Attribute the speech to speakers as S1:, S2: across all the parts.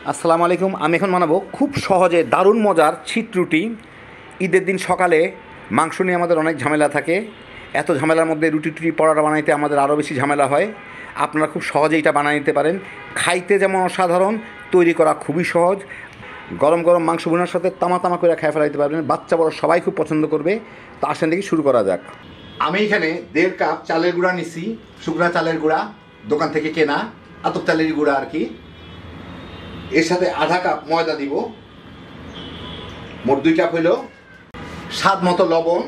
S1: আসসালামু আলাইকুম। আমি এখন বানাবো খুব সহজে দারুণ মজার ছিট রুটি। ঈদের দিন সকালে মাংস নিয়ে আমাদের অনেক ঝামেলা থাকে। এত ঝামেলার মধ্যে রুটি টুটি পরোটা বানাইতে আমাদের আরও বেশি ঝামেলা হয়। আপনারা খুব সহজেই এটা বানিয়ে নিতে পারেন। খাইতে যেমন অসাধারণ, তৈরি করা খুবই সহজ। গরম গরম মাংস ভুনার সাথে তামা তামা করে খেয়ে ফেলাইতে পারবেন। বাচ্চা বড় সবাই খুব পছন্দ করবে। তো আসেন দেখি শুরু করা যাক। আমি এখানে 1.5 কাপ চালের গুঁড়া নিছি, শুকনা চালের গুঁড়া, দোকান থেকে কেনা আতপ চালের গুঁড়া আর কি। এর সাথে আধা কাপ ময়দা দিব, মোট 2 কাপ হইল। স্বাদ মতো লবণ।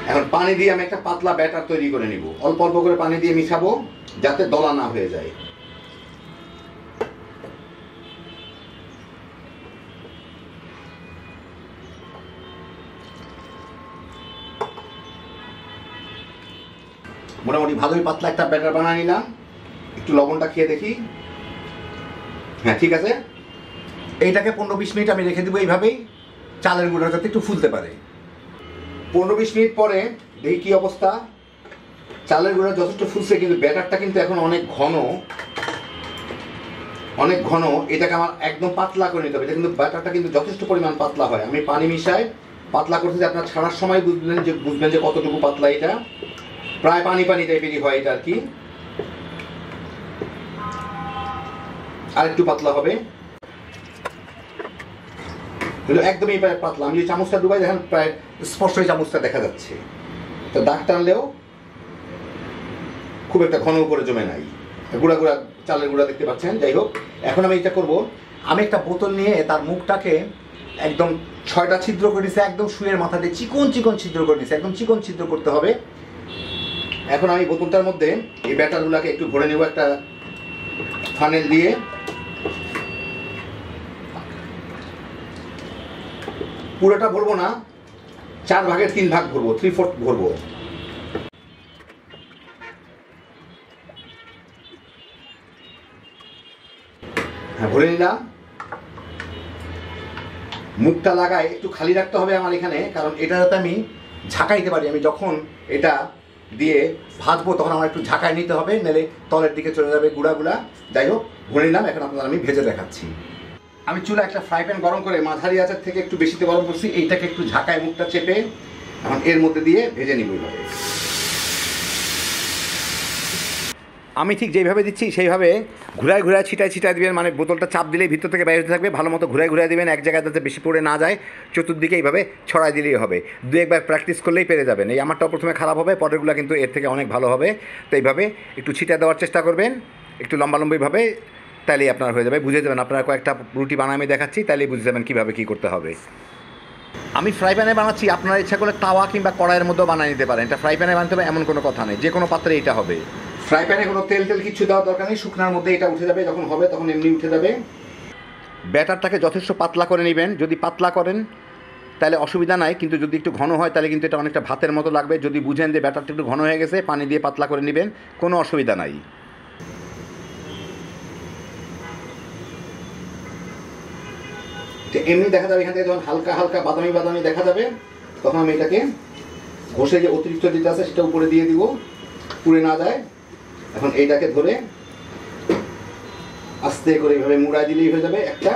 S1: এখন পানি দিয়ে আমি একটা পাতলা ব্যাটার তৈরি করে নিব। অল্প অল্প করে পানি দিয়ে মিশাবো যাতে দলা না হয়ে যায়। মোটামুটি ভালোই পাতলা একটা ব্যাটার বানিয়ে নিলাম। একটু লবণটা খেয়ে দেখি। হ্যাঁ, ঠিক আছে। এইটাকে 15-20 মিনিট আমি রেখে দেবো এইভাবেই, চালের গুঁড়া যাতে একটু ফুলতে পারে। 15-20 মিনিট পরে দেখি কি অবস্থা। চালের গুঁড়া যথেষ্ট ফুলছে, কিন্তু ব্যাটারটা কিন্তু এখন অনেক ঘন অনেক ঘন। এটাকে আমার একদম পাতলা করে নিতে হবে। এটা কিন্তু ব্যাটারটা কিন্তু যথেষ্ট পরিমাণ পাতলা হয়। আমি পানি মিশাই পাতলা করতে যে আপনার ছাড়ার সময় বুঝবেন যে কতটুকু পাতলা। এটা প্রায় পানি পানি টাইপেরই হয় এটা আর কি। আর একটু পাতলা হবে, একদমই প্রায় পাতলা। আমি যে চামচটা ডুবাই দেখেন প্রায় স্পষ্ট চামচটা দেখা যাচ্ছে। তো দাগ টানলেও খুব একটা ঘন করে জমে নাই। গুঁড়া গুঁড়া চালের গুঁড়া দেখতে পাচ্ছেন। যাই হোক, এখন আমি এটা করব। আমি একটা বোতল নিয়ে তার মুখটাকে একদম 6টা ছিদ্র করে দিয়েছি, একদম শুয়ের মাথা দিয়ে চিকন চিকন ছিদ্র করে দিয়েছি। একদম চিকন ছিদ্র করতে হবে। এখন আমি বোতলটার মধ্যে এই ব্যাটারগুলোকে একটু ভরে নেব একটা ফানেল দিয়ে। পুরোটা ভরবো না, 4 ভাগের 3 ভাগ ভরবো, 3/4 ভরবো। হ্যাঁ, ভরে নিলাম। মুখটা লাগায় একটু খালি রাখতে হবে আমার এখানে, কারণ এটা যাতে আমি ঝাঁকাইতে পারি। আমি যখন এটা দিয়ে ভাজবো তখন আমার একটু ঝাঁকাই নিতে হবে, নাহলে তলের দিকে চলে যাবে গুঁড়াগুলা। যাই হোক, ভরে নিলাম। এখন আপনাদের আমি ভেজে দেখাচ্ছি। আমি চুলা একটা ফ্রাই প্যান গরম করে মাঝারি আঁচের থেকে একটু বেশিতে গরম করছি। এইটাকে একটু ঝাঁকায় মুখটা চেপে এখন এর মধ্যে দিয়ে ভেজে নিব এইভাবে। আমি ঠিক যেইভাবে দিচ্ছি সেইভাবে ঘুরায় ঘুরায় ছিটায় ছিটায় দিবেন। মানে বোতলটা চাপ দিলেই ভিতর থেকে বাইরে হতে থাকবে। ভালো মতো ঘুরায় ঘুরায় দিবেন, এক জায়গায় যাতে বেশি পড়ে না যায়। চতুর্দিকে এইভাবে ছড়াই দিলেই হবে। 2-1 বার প্র্যাকটিস করলেই পেরে যাবেন। এই আমারটাও প্রথমে খারাপ হবে, পরেরগুলো কিন্তু এর থেকে অনেক ভালো হবে। তো এইভাবে একটু ছিটায় দেওয়ার চেষ্টা করবেন, একটু লম্বালম্বিভাবে, তাইলেই আপনার হয়ে যাবে। বুঝে যাবেন। আপনারা কয়েকটা রুটি বানায় আমি দেখাচ্ছি, তাইলেই বুঝে যাবেন কীভাবে কী করতে হবে। আমি ফ্রাই প্যানে বানাচ্ছি, আপনারা ইচ্ছা করলে তাওয়া কিংবা কড়াইয়ের মধ্যেও বানিয়ে নিতে পারেন। এটা ফ্রাই প্যানে বানাতে হবে এমন কোনো কথা নেই, যে কোনো পাত্রে এটা হবে। ফ্রাই প্যানে কোনো তেল কিছু দেওয়ার দরকার নেই। শুকনার মধ্যে এটা উঠে যাবে, যখন হবে তখন এমনি উঠে যাবে। ব্যাটারটাকে যথেষ্ট পাতলা করে নেবেন। যদি পাতলা করেন তাহলে অসুবিধা নাই, কিন্তু যদি একটু ঘন হয় তাহলে কিন্তু এটা অনেকটা ভাতের মতো লাগবে। যদি বুঝেন যে ব্যাটারটা একটু ঘন হয়ে গেছে, পানি দিয়ে পাতলা করে নেবেন, কোনো অসুবিধা নাই। এমনি দেখা যাবে। এখান থেকে যখন হালকা হালকা বাদামি বাদামি দেখা যাবে, তখন আমি এটাকে ঘষে যে অতিরিক্ত যেটা আছে সেটা উপরে দিয়ে দিব, পুড়ে না যায়। এখন এইটাকে ধরে আস্তে করে এইভাবে মুড়াই দিলেই হয়ে যাবে একটা।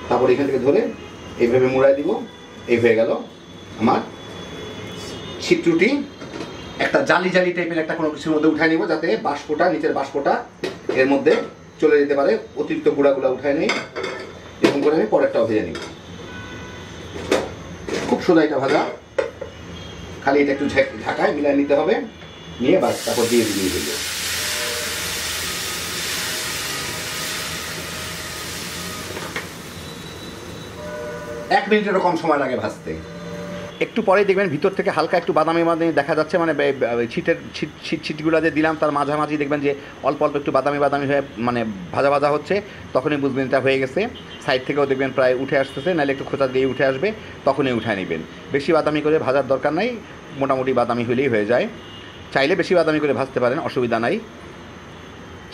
S1: তারপর এখান থেকে ধরে এইভাবে মুড়াই দিব। এই হয়ে গেল আমার ছিট রুটি। একটা জালি জালি টাইপের একটা কোনো কিছুর মধ্যে উঠাই নিব, যাতে বাষ্পটা, নিচের বাষ্পটা এর মধ্যে চলে যেতে পারে। অতিরিক্ত গুঁড়াগুলা উঠায় নেই। এরকম করে আমি পরেরটাও ভেজে নিব। খুব সোজা এটা ভাজা, খালি এটা একটু ঢাকায় মিলাই নিতে হবে। নিয়ে বাস তারপর দিয়ে দিয়ে দেবো। 1 মিনিটেরও কম সময় লাগে ভাজতে। একটু পরেই দেখবেন ভিতর থেকে হালকা একটু বাদামি বাদামি দেখা যাচ্ছে। মানে ছিটগুলো যে দিলাম তার মাঝামাঝি দেখবেন যে অল্প অল্প একটু বাদামি বাদামি হয়ে মানে ভাজা ভাজা হচ্ছে, তখনই বুঝবেন এটা হয়ে গেছে। সাইড থেকেও দেখবেন প্রায় উঠে আসতেছে, নাহলে একটু খোঁচা দিয়ে উঠে আসবে, তখনই উঠায় নেবেন। বেশি বাদামি করে ভাজার দরকার নাই, মোটামুটি বাদামি হলেই হয়ে যায়। চাইলে বেশি বাদামি করে ভাজতে পারেন, অসুবিধা নাই।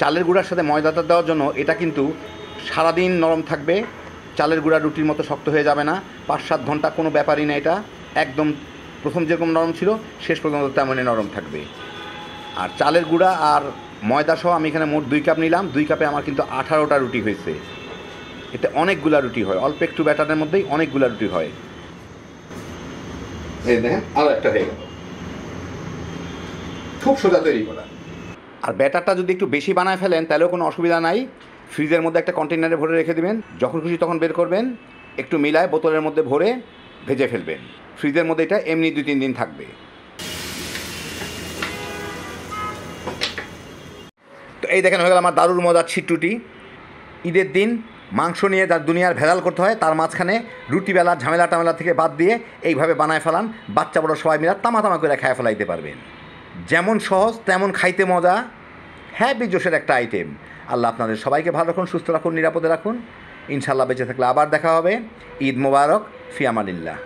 S1: চালের গুঁড়ার সাথে ময়দাটা দেওয়ার জন্য এটা কিন্তু সারাদিন নরম থাকবে। চালের গুঁড়া রুটির মতো শক্ত হয়ে যাবে না। 5-7 ঘন্টা কোনো ব্যাপারই না। এটা একদম প্রথম যেরকম নরম ছিল শেষ পর্যন্ত তেমনই নরম থাকবে। আর চালের গুঁড়া আর ময়দা সহ আমি এখানে মোট 2 কাপ নিলাম। 2 কাপে আমার কিন্তু 18টা রুটি হয়েছে। এতে অনেকগুলা রুটি হয়, অল্প একটু ব্যাটারের মধ্যেই অনেকগুলা রুটি হয়। এই দেখেন আরও একটা হয়ে গেল। খুব সোজা তৈরি করা। আর ব্যাটারটা যদি একটু বেশি বানায় ফেলেন তাহলেও কোনো অসুবিধা নাই। ফ্রিজের মধ্যে একটা কন্টেনারে ভরে রেখে দিবেন, যখন খুশি তখন বের করবেন, একটু মিলায় বোতলের মধ্যে ভরে ভেজে ফেলবেন। ফ্রিজের মধ্যে এটা এমনি 2-3 দিন থাকবে। তো এই দেখেন হয়ে গেল আমার দারুর মজার ছিট্টুটি। ঈদের দিন মাংস নিয়ে যার দুনিয়ার ভেজাল করতে হয় তার মাঝখানে রুটি বেলার ঝামেলা টামেলা থেকে বাদ দিয়ে এইভাবে বানায় ফেলান, বাচ্চা বড় সবাই মিলে তামা করে খেয়ে ফেলাইতে পারবেন। যেমন সহজ তেমন খাইতে মজা, হ্যাপি জোশের একটা আইটেম। আল্লাহ আপনাদের সবাইকে ভালো রাখুন, সুস্থ রাখুন, নিরাপদে রাখুন। ইনশাল্লাহ বেঁচে থাকলে আবার দেখা হবে। ঈদ মোবারক, ফি আমানিল্লাহ।